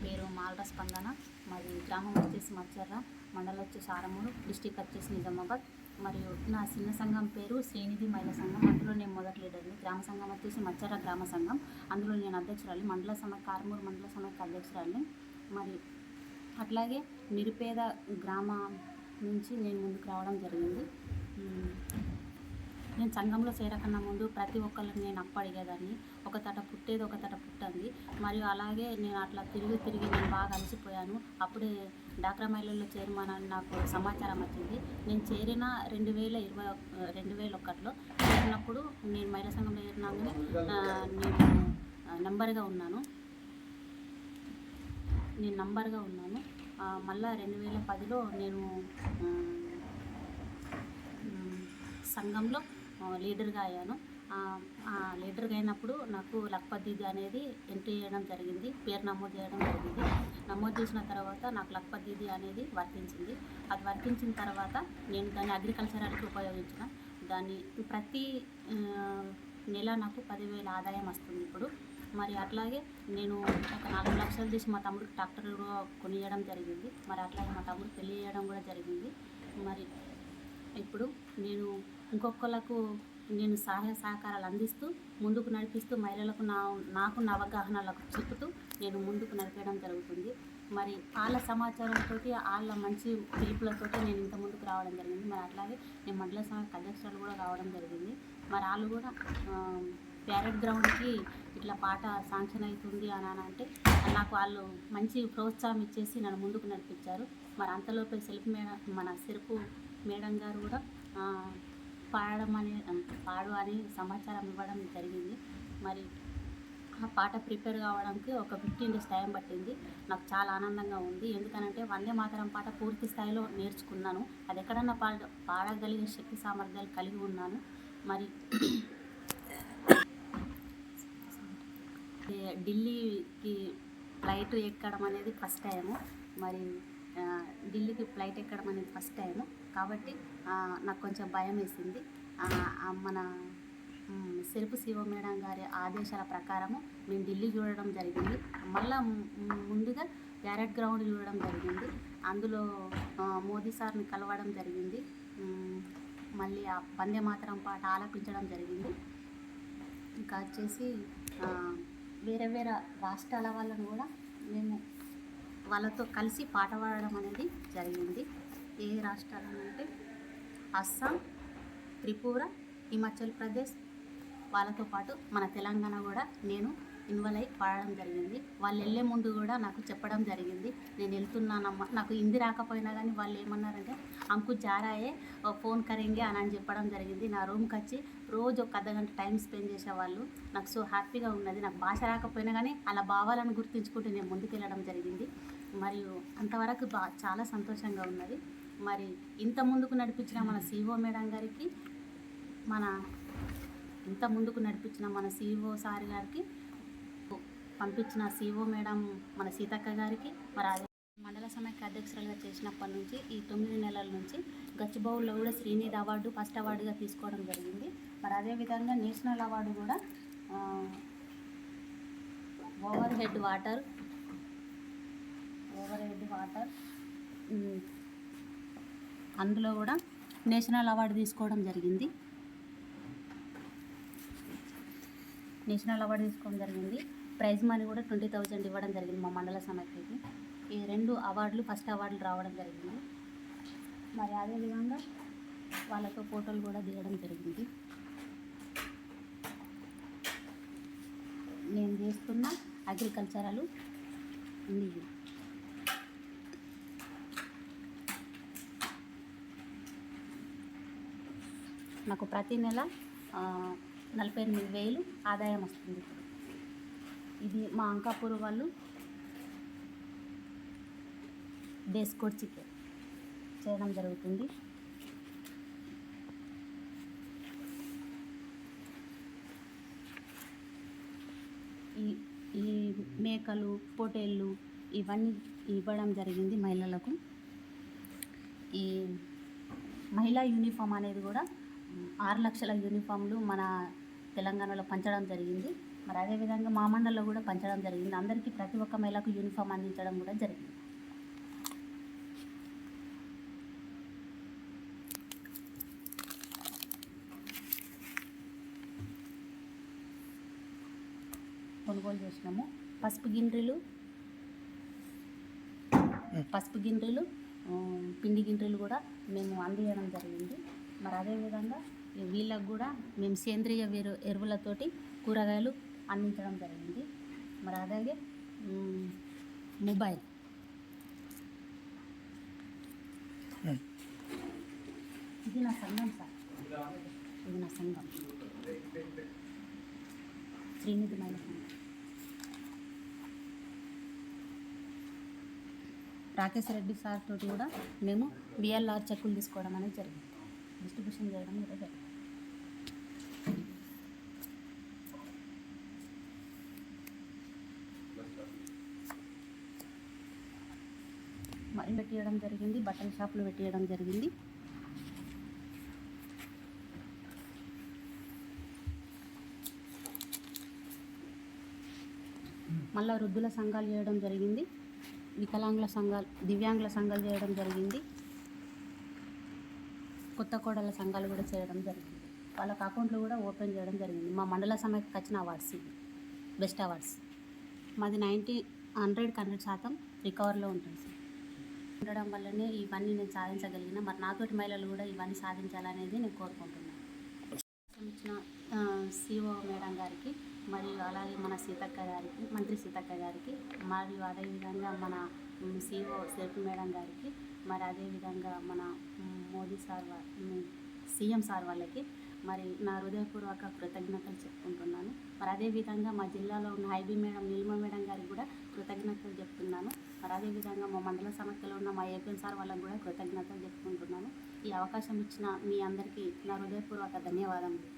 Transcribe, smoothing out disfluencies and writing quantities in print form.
పేరు మాల్ర స్పందన. మాది గ్రామం వచ్చేసి మచ్చర్ర, మండలం వచ్చేసి ఆరమూరు, డిస్టిక్ వచ్చేసి నిజామాబాద్. మరియు నా చిన్న సంఘం పేరు శ్రీనిధి మహిళా సంఘం. అందులో నేను మొదటి లీడర్ని. గ్రామ సంఘం వచ్చేసి మచ్చర్ర గ్రామ సంఘం. అందులో నేను అధ్యక్షురాలి. మండల సమైక్య ఆరమూరు మండల సమైక్య అధ్యక్షురాలిని. మరి అట్లాగే నిరుపేద గ్రామం నుంచి నేను ముందుకు రావడం జరిగింది. నేను సంఘంలో చేరకన్నా ముందు ప్రతి ఒక్కరికి నేను అప్పు అడిగేదాన్ని. ఒక తట పుట్టేది ఒక తట పుట్టింది. మరియు అలాగే నేను అట్లా తిరిగి నేను బాగా అలసిపోయాను. అప్పుడే డాక్రా మహిళల్లో చైర్మన్ అని నాకు సమాచారం వచ్చింది. నేను చేరిన 2021లో చేరినప్పుడు నేను మహిళా సంఘంలో చేరినాను. నేను నంబర్గా ఉన్నాను. మళ్ళీ 2010లో నేను సంఘంలో లీడర్గా అయ్యాను. లీడర్గా అయినప్పుడు నాకు లక్పత్ అనేది ఎంట్రీ చేయడం జరిగింది. పేరు నమోదు చేయడం జరిగింది. నమోదు చేసిన తర్వాత నాకు లక్పత్ అనేది వర్తించింది. అది వర్తించిన తర్వాత నేను దాన్ని అగ్రికల్చరల్కి ఉపయోగించిన. దాన్ని ప్రతి నెల నాకు 10,000 ఆదాయం వస్తుంది ఇప్పుడు. మరి అట్లాగే నేను ఒక 4 లక్షలు తీసి మా తమ్ముడికి ట్రాక్టర్ కూడా కొనియడం జరిగింది. మరి అట్లాగే మా తమ్ముడు పెళ్లి చేయడం కూడా జరిగింది. మరి ఇప్పుడు నేను ఇంకొకళ్ళకు నేను సహాయ సహకారాలు అందిస్తూ ముందుకు నడిపిస్తూ మహిళలకు నాకు అవగాహనలకు చెప్తూ నేను ముందుకు నడిపేయడం జరుగుతుంది. మరి వాళ్ళ సమాచారంతో వాళ్ళ మంచి పిలుపులతో నేను ఇంత ముందుకు రావడం జరిగింది. మరి అట్లాగే నేను మండల సమైక్య అధ్యక్షురాలు కూడా కావడం జరిగింది. మరి వాళ్ళు కూడా ప్యారెడ్ గ్రౌండ్కి ఇట్లా పాట శాంక్షన్ అవుతుంది అని అంటే నాకు వాళ్ళు మంచి ప్రోత్సాహం ఇచ్చేసి నన్ను ముందుకు నడిపించారు. మరి అంతలోపే సెల్ఫ్ మేడం గారు కూడా పాడు అని సమాచారం ఇవ్వడం జరిగింది. మరి ఆ పాట ప్రిపేర్ కావడానికి ఒక 15 days టైం పట్టింది. నాకు చాలా ఆనందంగా ఉంది. ఎందుకనంటే వందే మాతరం పాట పూర్తి స్థాయిలో నేర్చుకున్నాను. అది ఎక్కడన్నా పాడగలిగే శక్తి సామర్థ్యాలు కలిగి ఉన్నాను. మరి ఢిల్లీకి ఫ్లైట్ ఎక్కడం అనేది ఫస్ట్ టైము. మరి ఢిల్లీకి ఫ్లైట్ ఎక్కడం అనేది ఫస్ట్ టైము కాబట్టి నాకు కొంచెం భయం వేసింది. మన సెల్ఫ్ సిఓ మేడం గారి ఆదేశాల ప్రకారము మేము ఢిల్లీ చూడడం జరిగింది. మళ్ళీ ముందుగా ప్యారెడ్ గ్రౌండ్ చూడడం జరిగింది. అందులో మోదీ సార్ని కలవడం జరిగింది. మళ్ళీ ఆ వందే మాతరం పాట ఆలపించడం జరిగింది. ఇంకా వచ్చేసి వేరే రాష్ట్రాల వాళ్ళను కూడా మేము వాళ్ళతో కలిసి పాట పాడడం అనేది జరిగింది. ఏ రాష్ట్రాలంటే అస్సాం, త్రిపుర, హిమాచల్ ప్రదేశ్ వాళ్ళతో పాటు మన తెలంగాణ కూడా నేను ఇన్వాల్వ్ అయ్యి పాడడం జరిగింది. వాళ్ళు వెళ్ళే ముందు కూడా నాకు చెప్పడం జరిగింది, నేను వెళ్తున్నానమ్మా. నాకు హిందీ రాకపోయినా కానీ వాళ్ళు ఏమన్నారంటే అంకు జారాయే ఫోన్ కరెంగే అని చెప్పడం జరిగింది. నా రూమ్కి వచ్చి రోజు ఒక అర్ధగంట టైం స్పెండ్ చేసేవాళ్ళు. నాకు సో హ్యాపీగా ఉన్నది. నాకు భాష రాకపోయినా కానీ అలా భావాలను గుర్తించుకుంటూ నేను ముందుకు వెళ్ళడం జరిగింది. మరియు అంతవరకు చాలా సంతోషంగా ఉన్నది. మరి ఇంత ముందుకు నడిపించిన మన సిఓ మేడం గారికి, ఇంత ముందుకు నడిపించిన మన సిఓ సార్ గారికి, పంపించిన సిఓ మేడం మన సీతక్క గారికి, మరి అదే మండల సమైక్య అధ్యక్షురాలుగా చేసినప్పటి నుంచి ఈ 9 నెలల నుంచి గచ్చిబౌల్లో కూడా శ్రీనిధి అవార్డు ఫస్ట్ అవార్డుగా తీసుకోవడం జరిగింది. మరి అదేవిధంగా నేషనల్ అవార్డు కూడా ఓవర్ హెడ్ వాటర్ అందులో కూడా నేషనల్ అవార్డు తీసుకోవడం జరిగింది. ప్రైజ్ మనీ కూడా 20,000 ఇవ్వడం జరిగింది మా మండల సమైక్యకి. ఈ 2 అవార్డులు ఫస్ట్ అవార్డులు రావడం జరిగింది. మరి అదేవిధంగా వాళ్ళతో ఫోటోలు కూడా దిగడం జరిగింది. నేను చేస్తున్న అగ్రికల్చరల్ ఉంది. నాకు ప్రతి నెల 48,000 ఆదాయం వస్తుంది. ఇది మా అంకాపూర్ వాళ్ళు డేస్ కోడ్ చికెన్ చేయడం జరుగుతుంది. ఈ మేకలు, పొటేళ్ళు ఇవన్నీ ఇవ్వడం జరిగింది మహిళలకు. ఈ మహిళా యూనిఫామ్ అనేది కూడా 6 లక్షల యూనిఫామ్లు మన తెలంగాణలో పంచడం జరిగింది. మరి అదేవిధంగా మా మండలంలో కూడా పంచడం జరిగింది. అందరికీ ప్రతి ఒక్క మహిళకు యూనిఫామ్ అందించడం కూడా జరిగింది. కొనుగోలు చేసినాము. పసుపు గిండ్రీలు పిండి గిండ్రీలు కూడా మేము అందించడం జరిగింది. మరి అదేవిధంగా వీళ్ళకు కూడా మేము సేంద్రియ ఎరువులతోటి కూరగాయలు అందించడం జరిగింది. మరి అలాగే మొబైల్ ఇది నా సంఘం సార్, ఇది నా సంఘం శ్రీనిధి మహిళా సంఘం. రాకేష్ రెడ్డి సార్ తోటి కూడా మేము విఎల్ఆర్ చెక్కులు తీసుకోవడం అనేది జరిగింది, డిస్ట్రిబ్యూషన్ చేయడం కూడా జరిగింది. మరి పెట్టియడం జరిగింది, బట్టల షాపులు పెట్టియడం జరిగింది. మళ్ళీ వృద్ధుల సంఘాలు చేయడం జరిగింది, వికలాంగుల సంఘాలు, దివ్యాంగుల సంఘాలు చేయడం జరిగింది, కొత్త కోడళ్ళ సంఘాలు కూడా చేయడం జరిగింది. వాళ్ళకి అకౌంట్లు కూడా ఓపెన్ చేయడం జరిగింది. మా మండల సమైక్యకి వచ్చిన అవార్డ్స్, బెస్ట్ అవార్డ్స్. మాది 100% రికవర్లో ఉంటుంది సార్. ఉండడం వల్లనే ఇవన్నీ నేను సాధించగలిగిన. మరి నాతోటి మహిళలు కూడా ఇవన్నీ సాధించాలనేది నేను కోరుకుంటున్నాను. ఇచ్చిన సిఓ మేడం గారికి, మరియు అలాగే మన సీతక్క గారికి, మంత్రి సీతక్క గారికి, మరియు అదేవిధంగా మన సిఓ సెల్ఫ్ మేడం గారికి, మరి అదేవిధంగా మన మోదీ సార్ సీఎం సార్ వాళ్ళకి మరి నా హృదయపూర్వక కృతజ్ఞతలు చెప్పుకుంటున్నాను. మరి అదేవిధంగా మా జిల్లాలో ఉన్న ఐబీ మేడం, నీలిమ మేడం గారికి కూడా కృతజ్ఞతలు చెప్తున్నాను. మరి అదేవిధంగా మా మండల సమైక్యలో ఉన్న మా ఏపీఎం సార్ వాళ్ళకి కూడా కృతజ్ఞతలు చెప్పుకుంటున్నాను. ఈ అవకాశం ఇచ్చిన మీ అందరికీ నా హృదయపూర్వక ధన్యవాదములు.